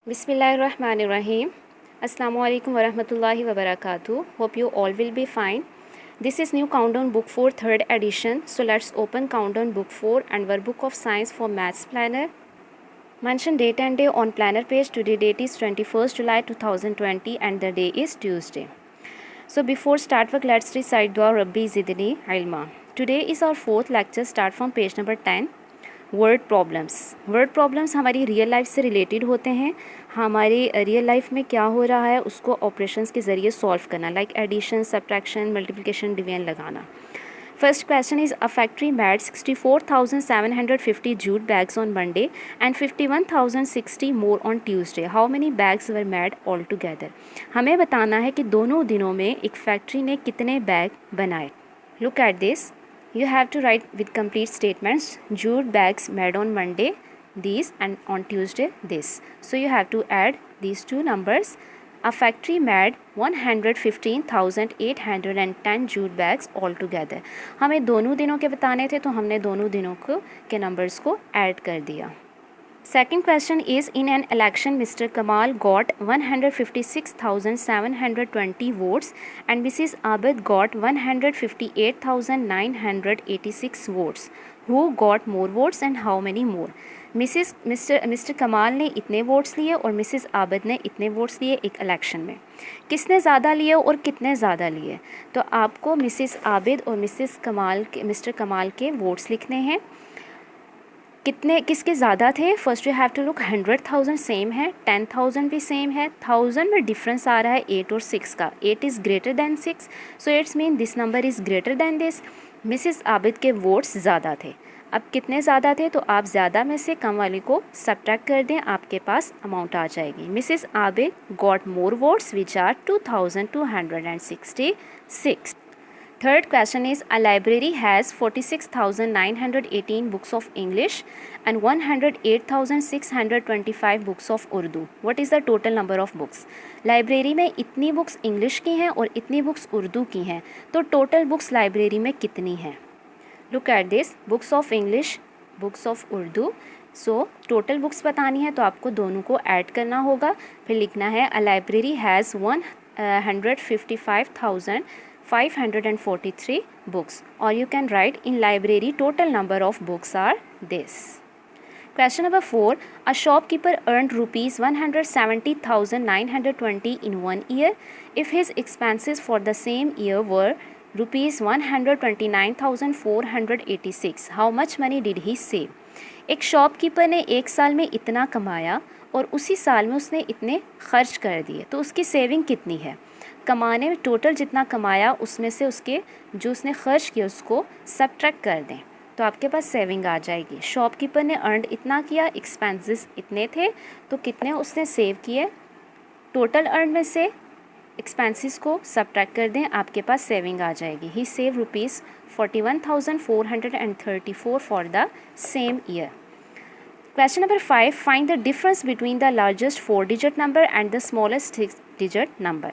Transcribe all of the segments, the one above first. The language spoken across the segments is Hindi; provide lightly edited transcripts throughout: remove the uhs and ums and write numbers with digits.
Bismillahirrahmanirrahim. Assalamu alaikum warahmatullahi wabarakatuh. Hope you all will be fine. This is new Countdown Book 4 3rd edition. So let's open Countdown Book 4 and our book of science for maths planner. Mention date and day on planner page. Today date is 21st July 2020 and the day is Tuesday. So before start work, let's recite Dua Rabbi Zidni Ilma. Today is our fourth lecture. Start from page number 10. Word problems हमारी रियल लाइफ से रिलेटेड होते हैं. हमारी रियल लाइफ में क्या हो रहा है उसको ऑपरेशंस के ज़रिए सॉल्व करना, like addition, subtraction, multiplication, division लगाना. First question is a factory made 64,750 jute bags on Monday and 51,060 more on Tuesday. How many bags were made all together. हमें बताना है कि दोनों दिनों में एक फैक्ट्री ने कितने बैग बनाए. Look at this. You have to write with complete statements. Jute bags made on Monday, these, and on Tuesday, this. So you have to add these two numbers. A factory made 115,810 jute bags altogether. हमें दोनों दिनों के बताने थे तो हमने दोनों दिनों के नंबर्स को ऐड कर दिया. Second question is, in an election Mr. Kamal got 156,720 votes and Mrs. Abid got 158,986 votes. Who got more votes and how many more? Mr. कमाल ने इतने वोट्स लिए और मिसेस आबिद ने इतने वोट्स लिए एक इलेक्शन में. किसने ज़्यादा लिए और कितने ज़्यादा लिए. तो आपको मिसेस आबिद और मिस्टर कमाल के वोट्स लिखने हैं. कितने किसके ज़्यादा थे. First you have to look. 100,000 same है, 10,000 भी सेम है. 1000 में डिफरेंस आ रहा है 8 और 6 का. 8 is greater than 6, so it's mean this number is greater than this. Mrs Abid के वोट्स ज़्यादा थे. अब कितने ज़्यादा थे तो आप ज़्यादा में से कम वाले को सब्ट्रैक्ट कर दें, आपके पास अमाउंट आ जाएगी. Mrs Abid got more votes which are 2,266. Third question is, a library has 46,918 books of English and 108,625 books of Urdu. What is the total number of books? Library में इतनी बुक्स इंग्लिश की हैं और इतनी बुक्स उर्दू की हैं, तो टोटल बुक्स लाइब्रेरी में कितनी हैं. Look at this. Books of English, books of Urdu. So total books बतानी है तो आपको दोनों को ऐड करना होगा. फिर लिखना है a library has 155,543 books, or you can write in library total number of books are this. Question number 4. A shopkeeper earned rupees 170,920 in 1 year if his expenses for the same year were rupees 129,486. How much money did he save? एक शॉपकीपर ने एक साल में इतना कमाया और उसी साल में उसने इतने खर्च कर दिए, तो उसकी सेविंग कितनी है. कमाने में टोटल जितना कमाया उसमें से उसके जो उसने खर्च किया उसको सब्ट्रैक्ट कर दें तो आपके पास सेविंग आ जाएगी. शॉपकीपर ने अर्न इतना किया, एक्सपेंसेस इतने थे, तो कितने उसने सेव किए. टोटल अर्न में से एक्सपेंसेस को सब्ट्रैक्ट कर दें, आपके पास सेविंग आ जाएगी. He save rupees 41,434 for the same year. Question number 5. Find the difference between the largest 4-digit number and the smallest 6-digit number.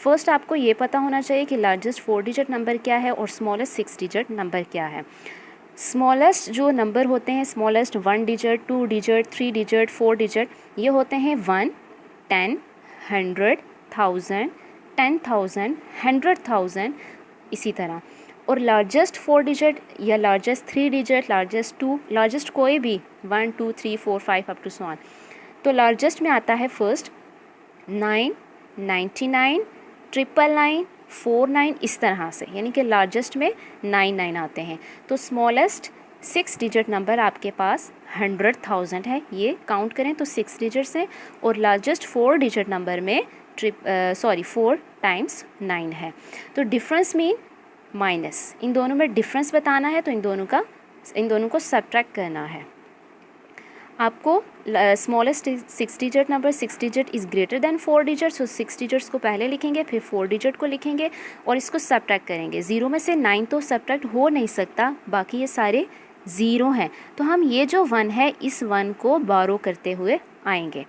First आपको ये पता होना चाहिए कि लार्जेस्ट 4-digit नंबर क्या है और स्मॉलेस्ट 6-digit नंबर क्या है. स्मॉलेस्ट जो नंबर होते हैं, smallest 1 digit, 2 digit, 3 digit, 4 digit, ये होते हैं 1, 10, 100, 1000, 10,000, 100,000, इसी तरह. और लार्जेस्ट 4-digit या लार्जेस्ट 3 digit, लार्जेस्ट 2, लार्जेस्ट कोई भी 1, 2, 3, 4, 5 अप टू सो ऑन. तो लार्जेस्ट में आता है फर्स्ट 9, 99, 999, 49, इस तरह से, यानी कि लार्जेस्ट में 99 आते हैं. तो स्मॉलेस्ट 6-digit नंबर आपके पास 100,000 है. ये काउंट करें तो 6 digits हैं. और लार्जेस्ट 4-digit नंबर में 4 टाइम्स 9 है. तो डिफरेंस मीन माइनस. इन दोनों में डिफरेंस बताना है तो इन दोनों को सब्ट्रैक्ट करना है. आपको smallest 6-digit number 6 digit is greater than 4 digits, so 6 digits को पहले लिखेंगे, फिर 4 digit को लिखेंगे और इसको सब्ट्रैक्ट करेंगे. ज़ीरो में से 9 तो सब्ट्रैक्ट हो नहीं सकता, बाकी ये सारे ज़ीरो हैं. तो हम ये जो 1 है इस 1 को बारो करते हुए आएंगे.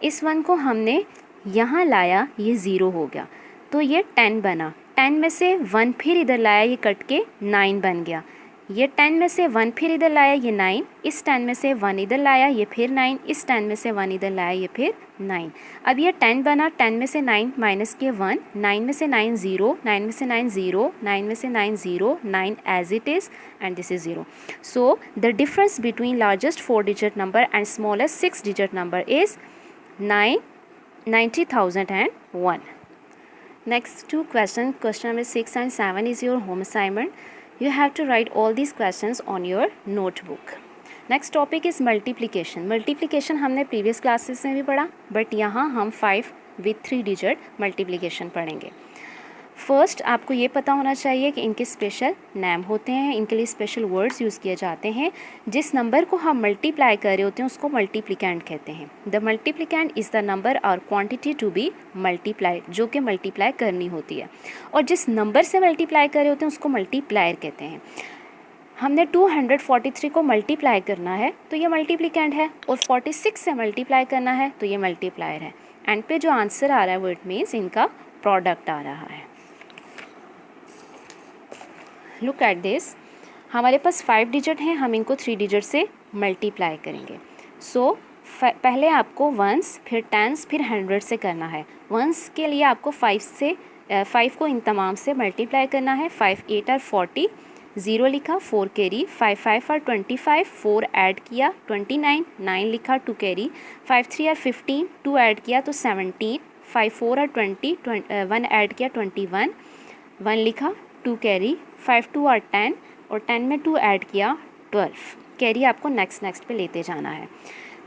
इस 1 को हमने यहाँ लाया, ये ज़ीरो हो गया, तो ये 10 बना. 10 में से 1 फिर इधर लाया, ये कट के 9 बन गया. ये 10 में से 1 फिर इधर लाया, ये 9, इस 10 में से 1 इधर लाया, ये फिर 9, इस 10 में से 1 इधर लाया, ये फिर 9। अब ये 10 बना, 10 में से 9 माइनस किए 1, 9 में से 9 0, 9 में से 9 0, 9 में से 9 0, 9 as it is and this is 0। So the difference between largest 4 digit number and smallest 6 digit number is 90,001. Next two questions, question number 6 and 7 is your home assignment. You have to write all these questions on your notebook. Next topic is multiplication. Multiplication हमने previous classes में भी पढ़ा, but यहाँ हम 5 with 3 digit multiplication पढ़ेंगे. फर्स्ट आपको ये पता होना चाहिए कि इनके स्पेशल नेम होते हैं, इनके लिए स्पेशल वर्ड्स यूज़ किए जाते हैं. जिस नंबर को हम मल्टीप्लाई कर रहे होते हैं उसको मल्टीप्लिकेंट कहते हैं. The multiplicand is the number और क्वांटिटी टू बी मल्टीप्लाइड, जो कि मल्टीप्लाई करनी होती है. और जिस नंबर से मल्टीप्लाई कर रहे होते हैं उसको मल्टीप्लायर कहते हैं. हमने 243 को मल्टीप्लाई करना है तो ये मल्टीप्लिकेंट है, और 46 से मल्टीप्लाई करना है तो ये मल्टीप्लायर है. एंड पे जो आंसर आ रहा है वो इट मीन्स इनका प्रोडक्ट आ रहा है. लुक एट दिस, हमारे पास 5 डिजिट हैं, हम इनको 3 डिजिट से मल्टीप्लाई करेंगे. सो पहले आपको वंस, फिर टेंस, फिर 100 से करना है. वंस के लिए आपको 5 को इन तमाम से मल्टीप्लाई करना है. 5 8 और 40, 0 लिखा, 4 कैरी, 5 5 और 25, 4 ऐड किया 29, 9 लिखा, 2 कैरी, 5 3 और 15, 2 ऐड किया तो 17, 5 4 और 20, 1 ऐड किया 21, 1 लिखा, 2 कैरी, 5 2 और 10, और 10 में 2 ऐड किया 12. कैरी आपको नेक्स्ट पे लेते जाना है.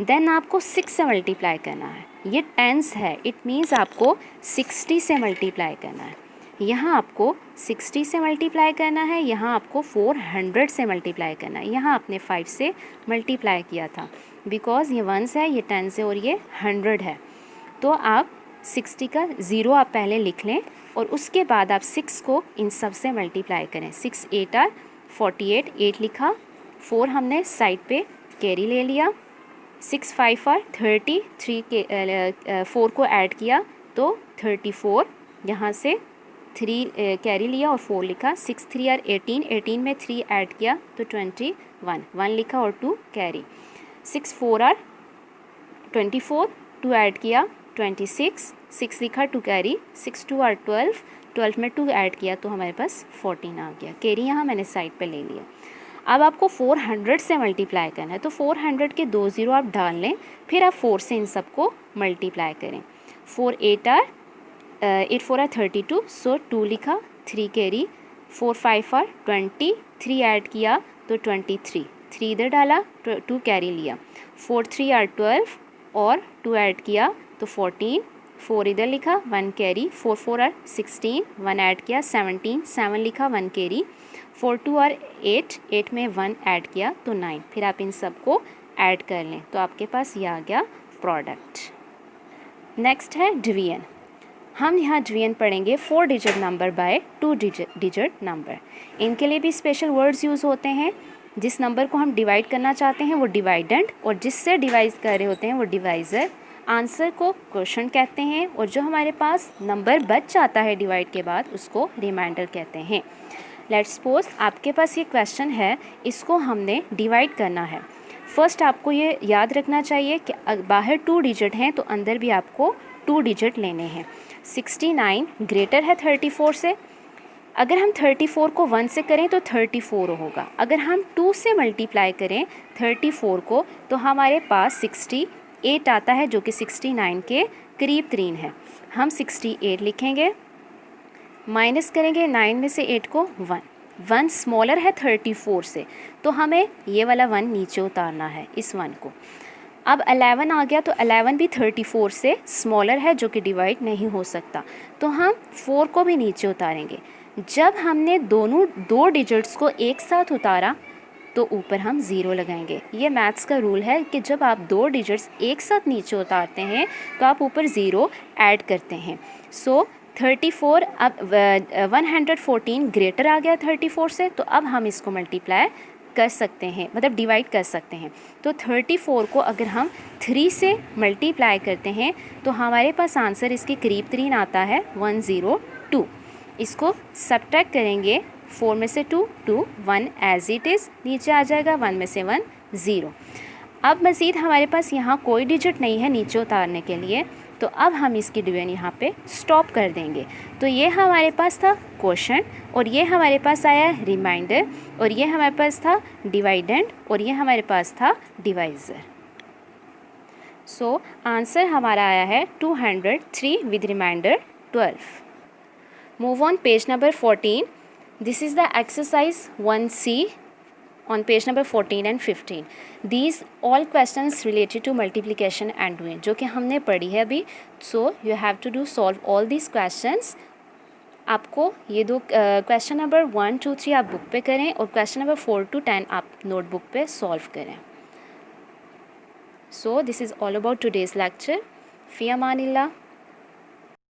देन आपको 6 से मल्टीप्लाई करना है. ये टेंस है, इट मीन्स आपको 60 से मल्टीप्लाई करना है. यहाँ आपको 60 से मल्टीप्लाई करना है, यहाँ आपको 400 से मल्टीप्लाई करना है. यहाँ आपने 5 से मल्टीप्लाई किया था बिकॉज ये 1 है, ये 10 है और ये 100 है. तो आप 60 का 0 आप पहले लिख लें और उसके बाद आप 6 को इन सब से मल्टीप्लाई करें. 6 8 और 48, 8 लिखा, 4 हमने साइड पे कैरी ले लिया, 6 5 और 30, 3 के 4 को ऐड किया तो 34, यहाँ से 3 कैरी लिया और 4 लिखा. 6 3 और 18, 18 में 3 ऐड किया तो 21, 1 लिखा और 2 कैरी. 6 4 और 24, 2 ऐड किया 26, 6 लिखा, 2 कैरी, 6 2 और 12, 12 में 2 ऐड किया तो हमारे पास 14 आ गया. कैरी यहाँ मैंने साइड पे ले लिया. अब आपको 400 से मल्टीप्लाई करना है तो 400 के 2 0 आप डाल लें, फिर आप 4 से इन सबको मल्टीप्लाई करें. 4 8 और 8 4 और 32, सो 2 लिखा, 3 कैरी, 4 5 और 20, 3 ऐड किया तो 23, 3 इधर डाला, 2 कैरी लिया. 4 3 और 12 और 2 ऐड किया तो 14, 4 इधर लिखा, 1 कैरी, 4 4 और 16, 1 ऐड किया 17, 7 लिखा, 1 कैरी, 4 2 और 8, 8 में 1 ऐड किया तो 9. फिर आप इन सब को ऐड कर लें तो आपके पास ये आ गया प्रोडक्ट. नेक्स्ट है डिवीजन. हम यहाँ डिवीजन पढ़ेंगे 4 digit number by 2 digit number. इनके लिए भी स्पेशल वर्ड्स यूज़ होते हैं. जिस नंबर को हम डिवाइड करना चाहते हैं वो डिवाइडेंड, और जिससे डिवाइड कर रहे होते हैं वो डिवाइज़र. आंसर को क्वेश्चन कहते हैं, और जो हमारे पास नंबर बच जाता है डिवाइड के बाद उसको रिमाइंडर कहते हैं. लेट्स सपोज आपके पास ये क्वेश्चन है, इसको हमने डिवाइड करना है. फर्स्ट आपको ये याद रखना चाहिए कि बाहर 2 डिजिट हैं तो अंदर भी आपको 2 डिजिट लेने हैं. 69 ग्रेटर है 34 से. अगर हम 34 को 1 से करें तो 34 होगा. अगर हम 2 से मल्टीप्लाई करें 34 को तो हमारे पास 68 आता है, जो कि 69 के करीब 3 है. हम 68 लिखेंगे, माइनस करेंगे 9 में से 8 को 1 स्मॉलर है 34 से तो हमें ये वाला 1 नीचे उतारना है, इस 1 को. अब 11 आ गया तो 11 भी 34 से स्मॉलर है, जो कि डिवाइड नहीं हो सकता, तो हम 4 को भी नीचे उतारेंगे. जब हमने दोनों 2 डिजिट्स को एक साथ उतारा तो ऊपर हम 0 लगाएंगे. ये मैथ्स का रूल है कि जब आप 2 डिजिट्स एक साथ नीचे उतारते हैं तो आप ऊपर 0 ऐड करते हैं. सो 34, अब 114 ग्रेटर आ गया 34 से, तो अब हम इसको मल्टीप्लाई कर सकते हैं, मतलब डिवाइड कर सकते हैं. तो 34 को अगर हम 3 से मल्टीप्लाई करते हैं तो हमारे पास आंसर इसके करीब 3 आता है, 102. इसको सब्ट्रैक्ट करेंगे 4 में से 2 2, 1 एज इट इज़ नीचे आ जाएगा, 1 में से 1 0। अब मज़ीद हमारे पास यहाँ कोई डिजिट नहीं है नीचे उतारने के लिए, तो अब हम इसकी डिवीजन यहाँ पे स्टॉप कर देंगे। तो ये हमारे पास था क्वोशंट, और ये हमारे पास आया रिमाइंडर, और ये हमारे पास था डिवाइडेंड, और ये हमारे पास था डिवाइज़र। सो आंसर हमारा आया है 203 with remainder 12। Move on page number 14। This is the exercise 1C on page number 14 and 15. These all questions related to multiplication and division जो कि हमने पढ़ी है अभी. So you have to do solve all these questions. आपको ये दो क्वेश्चन नंबर 1, 2, 3 आप बुक पे करें और क्वेश्चन नंबर 4 to 10 आप नोटबुक पे सॉल्व करें. So this is all about today's lecture. Fee अमानिल्लाह.